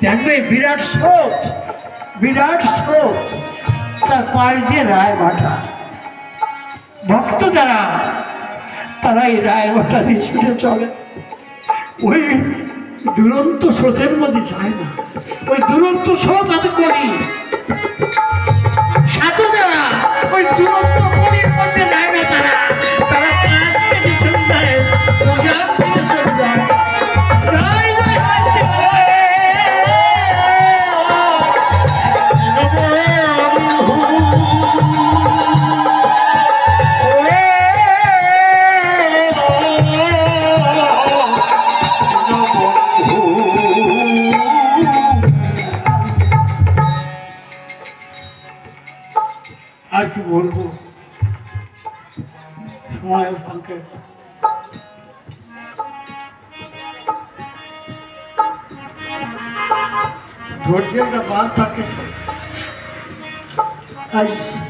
দেখবে বিরাট স্রোত, বিরাট স্রোত, তার পাশ দিয়ে রায় ভাটা। ভক্ত যারা তারা এই রায় ভাটা দিয়ে ছুটে চলে, ওই দুরন্ত স্রোতের মধ্যে যায় না। ওই দুরন্ত স্রোত আছে কলি, সাধু যারা ওই দুরন্ত কলির মধ্যে যায় না, তারা তারা পাশ থেকে চলে যায়, উজান থেকে চলে যায়। জয় জয় হাতে আর কি বলবো, সময় সংক্ষেপ। ধৈর্যের একটা বাদ থাকে তো। আজ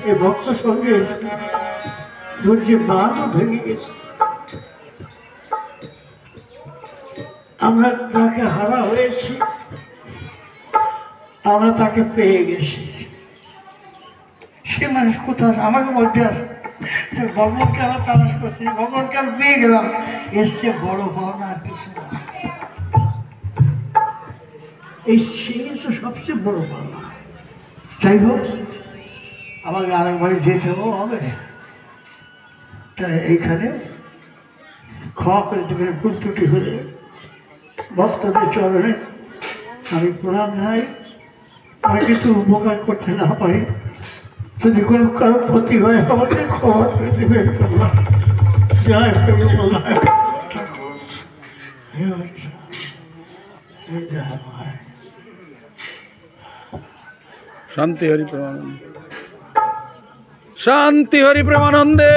এই ভক্ত সঙ্গে ধৈর্যের বাঁধও ভেঙে গেছে। আমরা তাকে হারা হয়েছি, আমরা তাকে পেয়ে গেছি। সে মানুষ কোথাও আমাকে বলতে আসে যে ভগবানকে আমরা তালাশ করছি, ভগবানকে আমি পেয়ে গেলাম। এসছে বড় পাওনা আর কিছু না। এই সে তো সবচেয়ে বড় পাওনা। যাই হোক, আমাকে আরেকবারে যেতে হবে। তাই এইখানে ক্ষমা করে দেবেন ভুল ত্রুটি হলে। ভক্তদের চরণে আমি প্রণাম জানাই। আমি কিছু উপকার করতে না পারি, যদি কোনো কারো ক্ষতি হয় আমাকে ক্ষমা করে দেবেন। জয় শান্তি হরি প্রেমানন্দে, শান্তি হরি প্রেমানন্দে।